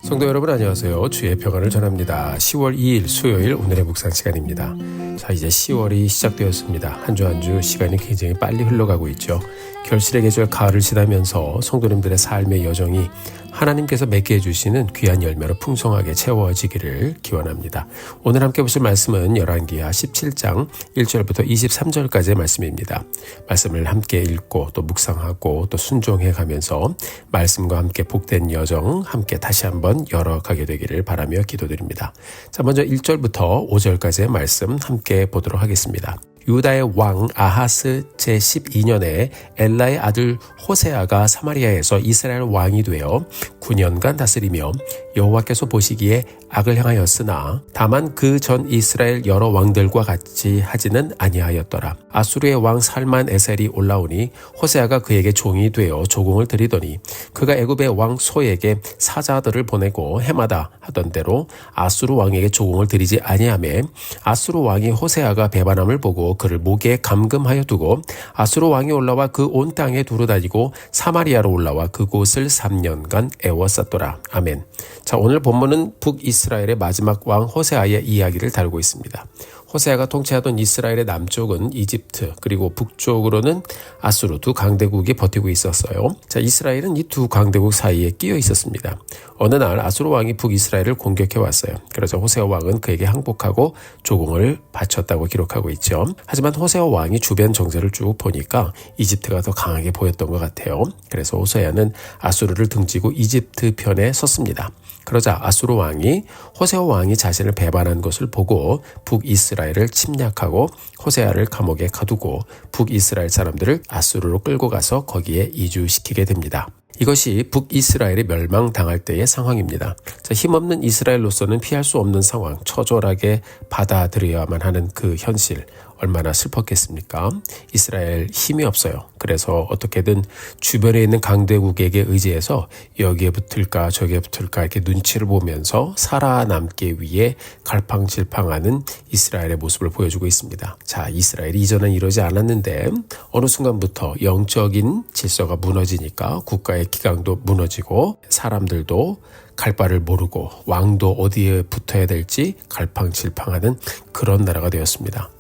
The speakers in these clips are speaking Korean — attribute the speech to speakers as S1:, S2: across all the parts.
S1: 성도 여러분 안녕하세요. 주의 평안을 전합니다. 10월 2일 수요일 오늘의 묵상 시간입니다. 자, 이제 10월이 시작되었습니다. 한 주 한 주 시간이 굉장히 빨리 흘러가고 있죠. 결실의 계절 가을을 지나면서 성도님들의 삶의 여정이 하나님께서 맺게 해주시는 귀한 열매로 풍성하게 채워지기를 기원합니다. 오늘 함께 보실 말씀은 열왕기하 17장 1절부터 23절까지의 말씀입니다. 말씀을 함께 읽고 또 묵상하고 또 순종해 가면서 말씀과 함께 복된 여정 함께 다시 한번 열어가게 되기를 바라며 기도드립니다. 자, 먼저 1절부터 5절까지의 말씀 함께 보도록 하겠습니다. 유다의 왕 아하스 제12년에 엘라의 아들 호세아가 사마리아에서 이스라엘 왕이 되어 9년간 다스리며 여호와께서 보시기에 악을 행하였으나 다만 그 전 이스라엘 여러 왕들과 같이 하지는 아니하였더라. 아수르의 왕 살만 에셀이 올라오니 호세아가 그에게 종이 되어 조공을 드리더니 그가 애굽의 왕 소에게 사자들을 보내고 해마다 하던 대로 아수르 왕에게 조공을 드리지 아니하매 아수르 왕이 호세아가 배반함을 보고 그를 목에 감금하여 두고 아수르 왕이 올라와 그 온 땅에 두루다니고 사마리아로 올라와 그곳을 3년간 애워쌌더라. 아멘. 자, 오늘 본문은 북이스라엘의 마지막 왕 호세아의 이야기를 다루고 있습니다. 호세아가 통치하던 이스라엘의 남쪽은 이집트 그리고 북쪽으로는 아수르 두 강대국이 버티고 있었어요. 자, 이스라엘은 이 두 강대국 사이에 끼어 있었습니다. 어느 날 아수르 왕이 북이스라엘을 공격해 왔어요. 그래서 호세아 왕은 그에게 항복하고 조공을 바쳤다고 기록하고 있죠. 하지만 호세아 왕이 주변 정세를 쭉 보니까 이집트가 더 강하게 보였던 것 같아요. 그래서 호세아는 아수르를 등지고 이집트 편에 섰습니다. 그러자 아수르 왕이 호세아 왕이 자신을 배반한 것을 보고 북이스라엘을 침략하고 호세아를 감옥에 가두고 북이스라엘 사람들을 아수르로 끌고 가서 거기에 이주시키게 됩니다. 이것이 북이스라엘이 멸망당할 때의 상황입니다. 자, 힘없는 이스라엘로서는 피할 수 없는 상황, 처절하게 받아들여야만 하는 그 현실, 얼마나 슬펐겠습니까? 이스라엘 힘이 없어요. 그래서 어떻게든 주변에 있는 강대국에게 의지해서 여기에 붙을까 저기에 붙을까 이렇게 눈치를 보면서 살아남기 위해 갈팡질팡하는 이스라엘의 모습을 보여주고 있습니다. 자, 이스라엘이 이전엔 이러지 않았는데 어느 순간부터 영적인 질서가 무너지니까 국가의 기강도 무너지고 사람들도 갈 바를 모르고 왕도 어디에 붙어야 될지 갈팡질팡하는 그런 나라가 되었습니다.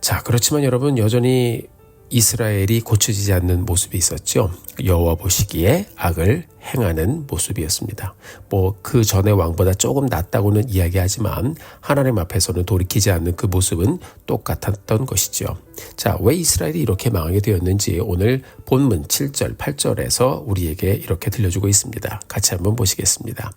S1: 자, 그렇지만 여러분 여전히 이스라엘이 고쳐지지 않는 모습이 있었죠. 여호와 보시기에 악을 행하는 모습이었습니다. 그 전의 왕보다 조금 낫다고는 이야기하지만 하나님 앞에서는 돌이키지 않는 그 모습은 똑같았던 것이죠. 자, 왜 이스라엘이 이렇게 망하게 되었는지 오늘 본문 7절, 8절에서 우리에게 이렇게 들려주고 있습니다. 같이 한번 보시겠습니다.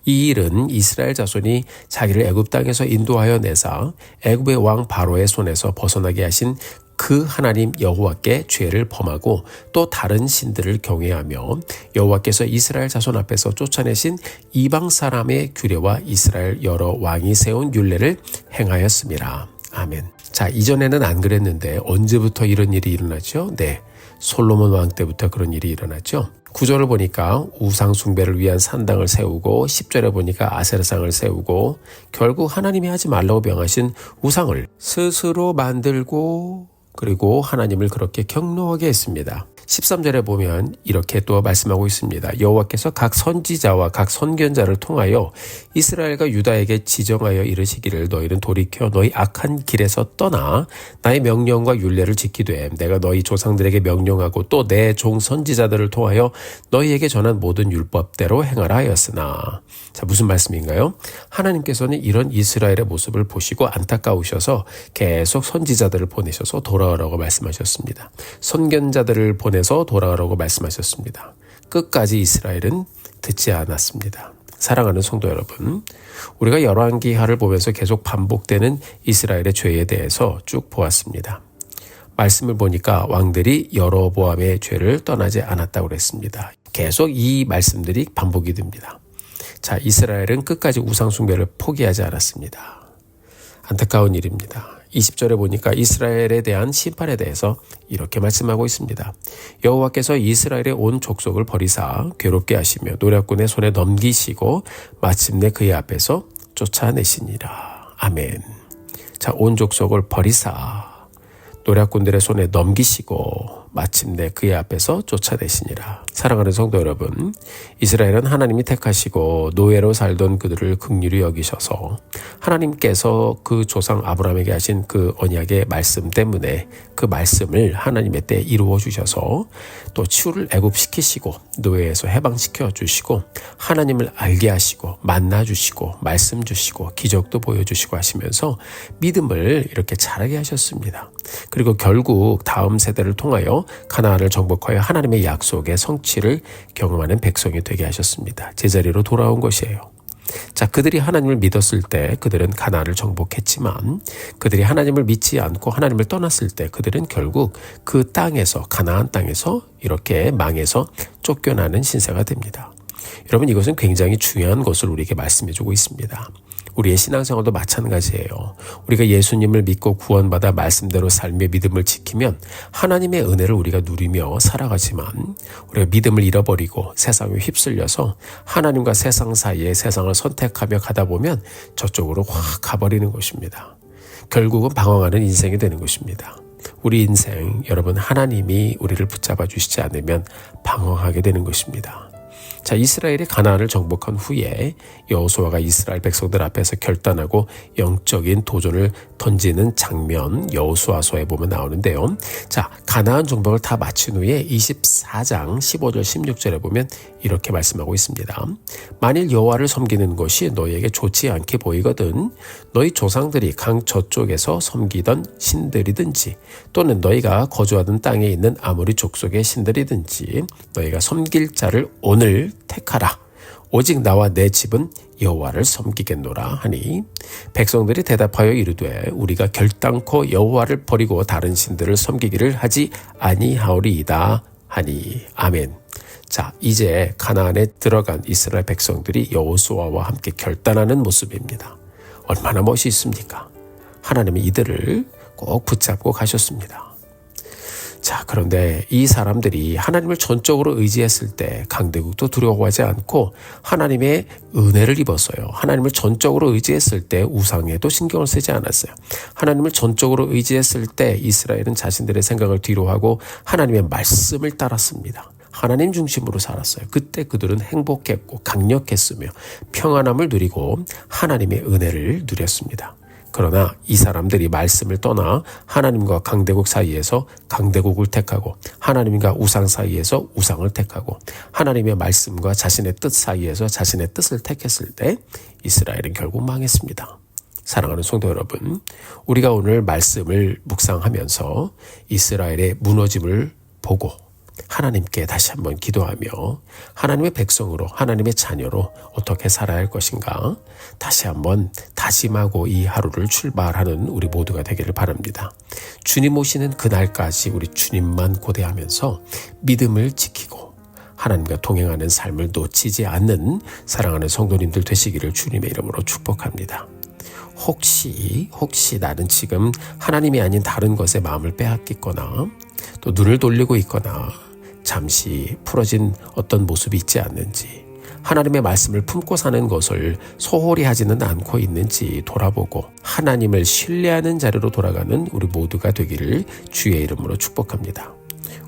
S1: 이 일은 이스라엘 자손이 자기를 애굽 땅에서 인도하여 내사 애굽의 왕 바로의 손에서 벗어나게 하신 그 하나님 여호와께 죄를 범하고 또 다른 신들을 경외하며 여호와께서 이스라엘 자손 앞에서 쫓아내신 이방 사람의 규례와 이스라엘 여러 왕이 세운 율례를 행하였습니다. 아멘. 자, 이전에는 안 그랬는데 언제부터 이런 일이 일어났죠? 네, 솔로몬 왕 때부터 그런 일이 일어났죠. 9절을 보니까 우상 숭배를 위한 산당을 세우고 10절에 보니까 아세라상을 세우고 결국 하나님이 하지 말라고 명하신 우상을 스스로 만들고 그리고 하나님을 그렇게 경노하게 했습니다. 13절에 보면 이렇게 또 말씀하고 있습니다. 여호와께서 각 선지자와 각 선견자를 통하여 이스라엘과 유다에게 지정하여 이르시기를 너희는 돌이켜 너희 악한 길에서 떠나 나의 명령과 율례를 지키되 내가 너희 조상들에게 명령하고 또 내 종 선지자들을 통하여 너희에게 전한 모든 율법대로 행하라 하였으나. 자, 무슨 말씀인가요? 하나님께서는 이런 이스라엘의 모습을 보시고 안타까우셔서 계속 선지자들을 보내셔서 돌아오라고 말씀하셨습니다. 선견자들을 보내서 돌아오라고 말씀하셨습니다. 끝까지 이스라엘은 듣지 않았습니다. 사랑하는 성도 여러분, 우리가 열왕기하를 보면서 계속 반복되는 이스라엘의 죄에 대해서 쭉 보았습니다. 말씀을 보니까 왕들이 여로보암의 죄를 떠나지 않았다고 그랬습니다. 계속 이 말씀들이 반복이 됩니다. 자, 이스라엘은 끝까지 우상 숭배를 포기하지 않았습니다. 안타까운 일입니다. 20절에 보니까 이스라엘에 대한 심판에 대해서 이렇게 말씀하고 있습니다. 여호와께서 이스라엘의 온 족속을 버리사 괴롭게 하시며 노략군의 손에 넘기시고 마침내 그의 앞에서 쫓아내시니라. 아멘. 자, 온 족속을 버리사 노략군들의 손에 넘기시고 마침내 그의 앞에서 쫓아내시니라. 사랑하는 성도 여러분, 이스라엘은 하나님이 택하시고 노예로 살던 그들을 긍휼히 여기셔서 하나님께서 그 조상 아브라함에게 하신 그 언약의 말씀 때문에 그 말씀을 하나님의 때에 이루어 주셔서 또 치유를 애굽시키시고 노예에서 해방시켜 주시고 하나님을 알게 하시고 만나 주시고 말씀 주시고 기적도 보여주시고 하시면서 믿음을 이렇게 자라게 하셨습니다. 그리고 결국 다음 세대를 통하여 가나안을 정복하여 하나님의 약속의 성취를 경험하는 백성이 되게 하셨습니다. 제자리로 돌아온 것이에요. 자, 그들이 하나님을 믿었을 때 그들은 가나안을 정복했지만 그들이 하나님을 믿지 않고 하나님을 떠났을 때 그들은 결국 그 땅에서 가나안 땅에서 이렇게 망해서 쫓겨나는 신세가 됩니다. 여러분, 이것은 굉장히 중요한 것을 우리에게 말씀해주고 있습니다. 우리의 신앙생활도 마찬가지예요. 우리가 예수님을 믿고 구원받아 말씀대로 삶의 믿음을 지키면 하나님의 은혜를 우리가 누리며 살아가지만 우리가 믿음을 잃어버리고 세상에 휩쓸려서 하나님과 세상 사이에 세상을 선택하며 가다 보면 저쪽으로 확 가버리는 것입니다. 결국은 방황하는 인생이 되는 것입니다. 우리 인생, 여러분, 하나님이 우리를 붙잡아 주시지 않으면 방황하게 되는 것입니다. 자, 이스라엘이 가나안을 정복한 후에 여호수아가 이스라엘 백성들 앞에서 결단하고 영적인 도전을 던지는 장면, 여호수아서에 보면 나오는데요. 자, 가나안 정복을 다 마친 후에 24장 15절 16절에 보면 이렇게 말씀하고 있습니다. 만일 여호와를 섬기는 것이 너희에게 좋지 않게 보이거든 너희 조상들이 강 저쪽에서 섬기던 신들이든지 또는 너희가 거주하던 땅에 있는 아모리 족속의 신들이든지 너희가 섬길 자를 오늘 택하라. 오직 나와 내 집은 여호와를 섬기겠노라 하니 백성들이 대답하여 이르되 우리가 결단코 여호와를 버리고 다른 신들을 섬기기를 하지 아니하오리이다 하니 아멘. 자, 이제 가나안에 들어간 이스라엘 백성들이 여호수아와 함께 결단하는 모습입니다. 얼마나 멋있습니까? 하나님이 이들을 꼭 붙잡고 가셨습니다. 자, 그런데 이 사람들이 하나님을 전적으로 의지했을 때 강대국도 두려워하지 않고 하나님의 은혜를 입었어요. 하나님을 전적으로 의지했을 때 우상에도 신경을 쓰지 않았어요. 하나님을 전적으로 의지했을 때 이스라엘은 자신들의 생각을 뒤로하고 하나님의 말씀을 따랐습니다. 하나님 중심으로 살았어요. 그때 그들은 행복했고 강력했으며 평안함을 누리고 하나님의 은혜를 누렸습니다. 그러나 이 사람들이 말씀을 떠나 하나님과 강대국 사이에서 강대국을 택하고 하나님과 우상 사이에서 우상을 택하고 하나님의 말씀과 자신의 뜻 사이에서 자신의 뜻을 택했을 때 이스라엘은 결국 망했습니다. 사랑하는 성도 여러분, 우리가 오늘 말씀을 묵상하면서 이스라엘의 무너짐을 보고 하나님께 다시 한번 기도하며 하나님의 백성으로 하나님의 자녀로 어떻게 살아야 할 것인가 다시 한번 다짐하고 이 하루를 출발하는 우리 모두가 되기를 바랍니다. 주님 오시는 그날까지 우리 주님만 고대하면서 믿음을 지키고 하나님과 동행하는 삶을 놓치지 않는 사랑하는 성도님들 되시기를 주님의 이름으로 축복합니다. 혹시 나는 지금 하나님이 아닌 다른 것에 마음을 빼앗겼거나 또 눈을 돌리고 있거나 잠시 풀어진 어떤 모습이 있지 않는지 하나님의 말씀을 품고 사는 것을 소홀히 하지는 않고 있는지 돌아보고 하나님을 신뢰하는 자리로 돌아가는 우리 모두가 되기를 주의 이름으로 축복합니다.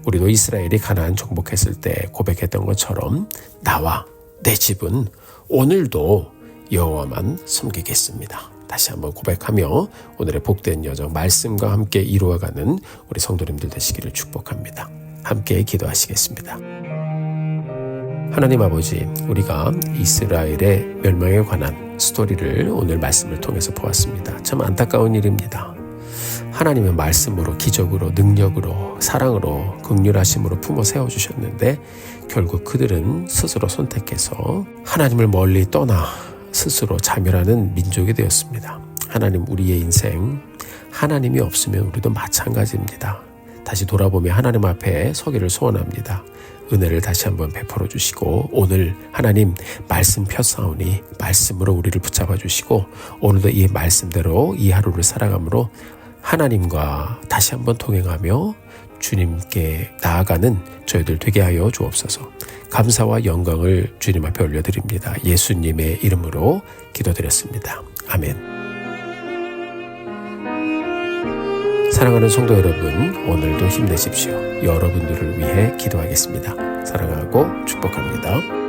S1: 우리도 이스라엘이 가나안 정복했을 때 고백했던 것처럼 나와 내 집은 오늘도 여호와만 섬기겠습니다. 다시 한번 고백하며 오늘의 복된 여정 말씀과 함께 이루어가는 우리 성도님들 되시기를 축복합니다. 함께 기도하시겠습니다. 하나님 아버지, 우리가 이스라엘의 멸망에 관한 스토리를 오늘 말씀을 통해서 보았습니다. 참 안타까운 일입니다. 하나님의 말씀으로 기적으로 능력으로 사랑으로 긍휼하심으로 품어 세워주셨는데 결국 그들은 스스로 선택해서 하나님을 멀리 떠나 스스로 자멸하는 민족이 되었습니다. 하나님, 우리의 인생 하나님이 없으면 우리도 마찬가지입니다. 다시 돌아보며 하나님 앞에 서기를 소원합니다. 은혜를 다시 한번 베풀어 주시고 오늘 하나님 말씀 폈사오니 말씀으로 우리를 붙잡아 주시고 오늘도 이 말씀대로 이 하루를 살아감으로 하나님과 다시 한번 동행하며 주님께 나아가는 저희들 되게 하여 주옵소서. 감사와 영광을 주님 앞에 올려드립니다. 예수님의 이름으로 기도드렸습니다. 아멘. 사랑하는 성도 여러분, 오늘도 힘내십시오. 여러분들을 위해 기도하겠습니다. 사랑하고 축복합니다.